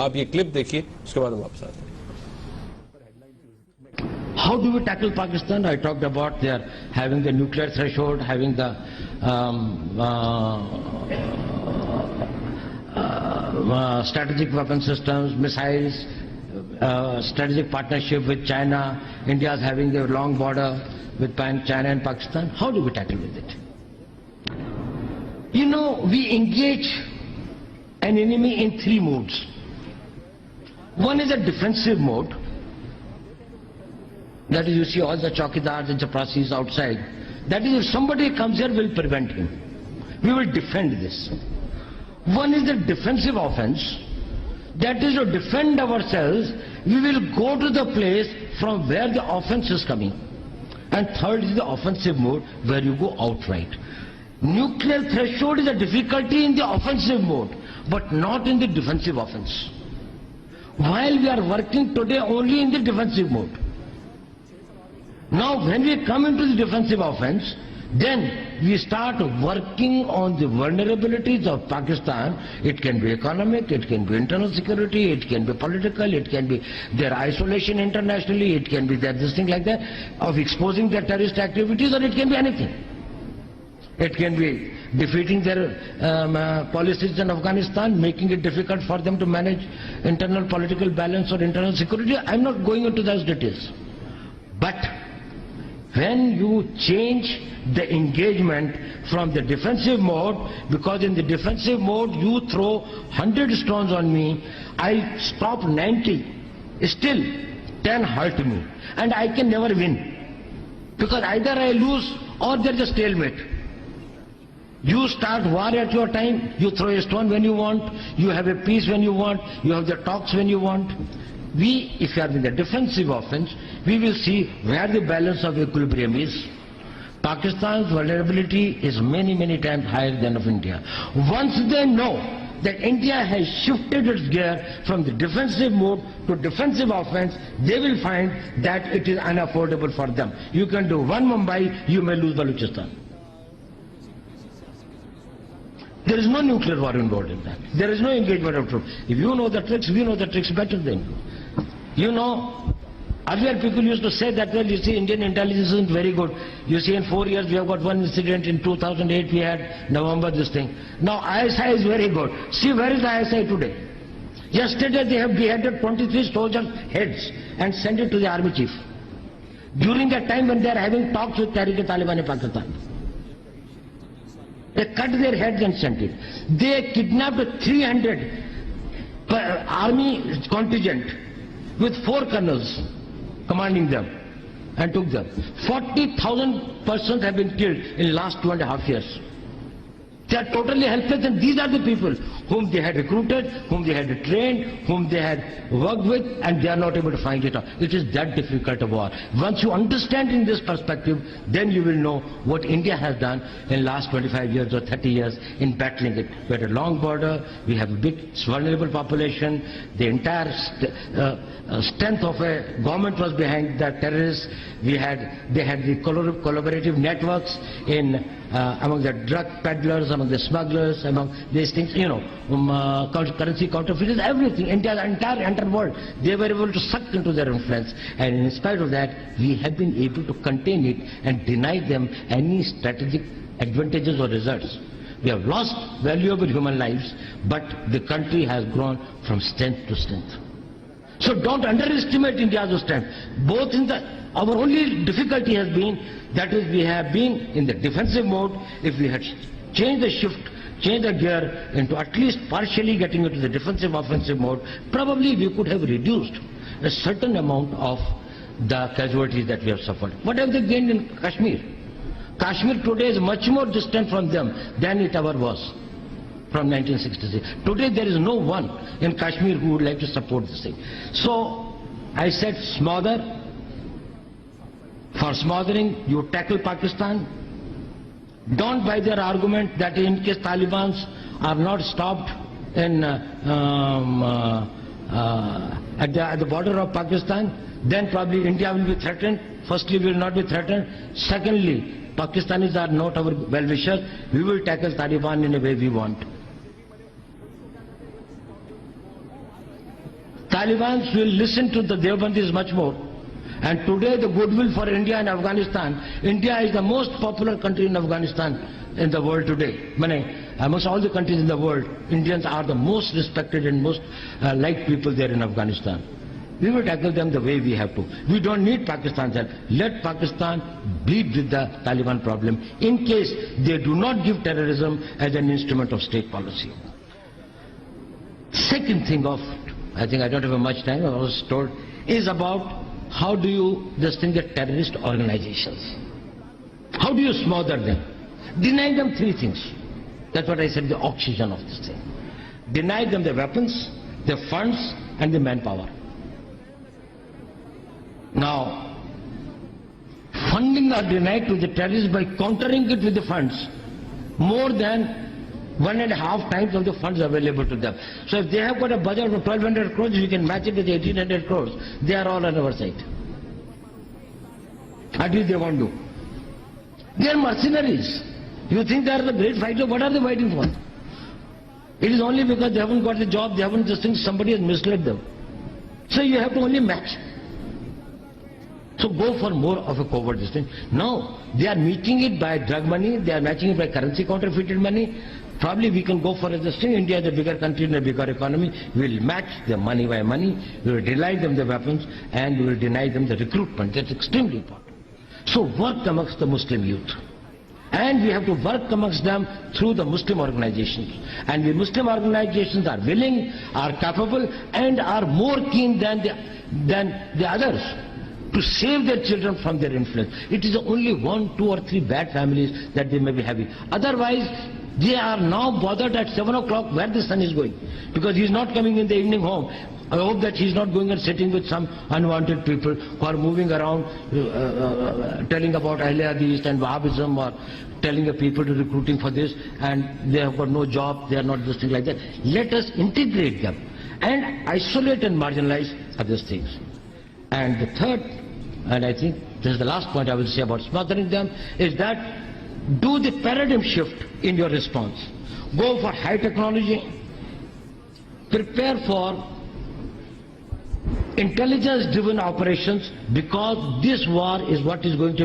आप ये क्लिप देखिए, उसके बाद हम वापस आते हैं। How do we tackle Pakistan? I talked about their having the nuclear threshold, having the strategic weapon systems, missiles, strategic partnership with China. India is having a long border with China and Pakistan. How do we tackle with it? You know, we engage an enemy in three modes. One is a defensive mode. That is, you see all the chowkidars and chaprasis outside. That is, if somebody comes here, we'll prevent him. We will defend this. One is the defensive offense. That is, to defend ourselves, we will go to the place from where the offense is coming. And third is the offensive mode, where you go outright. Nuclear threshold is a difficulty in the offensive mode, but not in the defensive offense. While we are working today only in the defensive mode. Now, when we come into the defensive offense, then we start working on the vulnerabilities of Pakistan. It can be economic, it can be internal security, it can be political, it can be their isolation internationally, it can be this thing like that, of exposing their terrorist activities, or it can be anything. It can be defeating their policies in Afghanistan, making it difficult for them to manage internal political balance or internal security. I'm not going into those details. But when you change the engagement from the defensive mode, because in the defensive mode you throw 100 stones on me, I stop 90, still 10 hurt me, and I can never win, because either I lose or there is a stalemate. You start war at your time, you throw a stone when you want, you have a peace when you want, you have the talks when you want. We, if you are in the defensive offense, we will see where the balance of equilibrium is. Pakistan's vulnerability is many, many times higher than of India. Once they know that India has shifted its gear from the defensive mode to defensive offense, they will find that it is unaffordable for them. You can do one Mumbai, you may lose Balochistan. There is no nuclear war involved in that. There is no engagement of troops. If you know the tricks, we know the tricks better than you. You know, earlier people used to say that, well, you see, Indian intelligence isn't very good. You see, in 4 years we have got one incident. In 2008 we had November this thing. Now ISI is very good. See, where is ISI today? Yesterday they have beheaded 23 soldiers' heads and sent it to the army chief. During that time when they are having talks with Tehreek-e-Taliban in Pakistan. They cut their heads and sent it. They kidnapped 300 army contingent with 4 colonels commanding them and took them. 40,000 persons have been killed in last 2.5 years. They are totally helpless, and these are the people whom they had recruited, whom they had trained, whom they had worked with, and they are not able to find it out. It is that difficult a war. Once you understand in this perspective, then you will know what India has done in last 25 years or 30 years in battling it. We had a long border, we have a big vulnerable population, the entire strength of a government was behind the terrorists. They had the collaborative networks in among the drug peddlers, among the smugglers, among these things, you know, currency counterfeiters, everything, India's entire world, they were able to suck into their influence. And in spite of that, we have been able to contain it and deny them any strategic advantages or results. We have lost valuable human lives, but the country has grown from strength to strength. So don't underestimate India's strength. Both in our only difficulty has been that is, we have been in the defensive mode. If we had changed the shift, changed the gear into at least partially getting into the defensive offensive mode, probably we could have reduced a certain amount of the casualties that we have suffered. What have they gained in Kashmir? Kashmir today is much more distant from them than it ever was from 1966. Today there is no one in Kashmir who would like to support this thing. So I said smother. For smothering, you tackle Pakistan. Don't buy their argument that in case Taliban are not stopped in, at the border of Pakistan, then probably India will be threatened. Firstly, we will not be threatened. Secondly, Pakistanis are not our well-wishers. We will tackle Taliban in a way we want. Taliban will listen to the Deobandis much more. And today the goodwill for India and Afghanistan, India is the most popular country in Afghanistan in the world today. Amongst all the countries in the world, Indians are the most respected and most liked people there in Afghanistan. We will tackle them the way we have to. We don't need Pakistan's help. Let Pakistan bleed with the Taliban problem in case they do not give terrorism as an instrument of state policy. Second thing I think I don't have much time, I was told, is about how do you distinguish terrorist organizations? How do you smother them? Deny them three things. That's what I said, the oxygen of this thing. Deny them the weapons, the funds, and the manpower. Now, funding are denied to the terrorists by countering it with the funds. More than 1.5 times of the funds available to them. So if they have got a budget of 1,200 crores, we can match it with 1,800 crores. They are all on our side. At least they won't do. They are mercenaries. You think they are the great fighters? What are they fighting for? It is only because they haven't got the job, they haven't just think somebody has misled them. So you have to only match. So go for more of a covert thing. No, they are meeting it by drug money, they are matching it by currency counterfeited money. Probably we can go for this thing. India is a bigger country and a bigger economy. We will match the money by money, we will deny them the weapons, and we will deny them the recruitment. That's extremely important. So work amongst the Muslim youth. And we have to work amongst them through the Muslim organizations. And the Muslim organizations are willing, are capable, and are more keen than the others to save their children from their influence. It is only 1, 2 or 3 bad families that they may be having. Otherwise, they are now bothered at 7 o'clock where the son is going. Because he is not coming in the evening home. I hope that he is not going and sitting with some unwanted people who are moving around telling about Ahle Hadith and Wahhabism, or telling the people to recruiting for this, and they have got no job, they are not just things like that. Let us integrate them and isolate and marginalize other things. And the third, and I think this is the last point I will say about smothering them, is that do the paradigm shift in your response. Go for high technology. Prepare for intelligence-driven operations, because this war is what is going to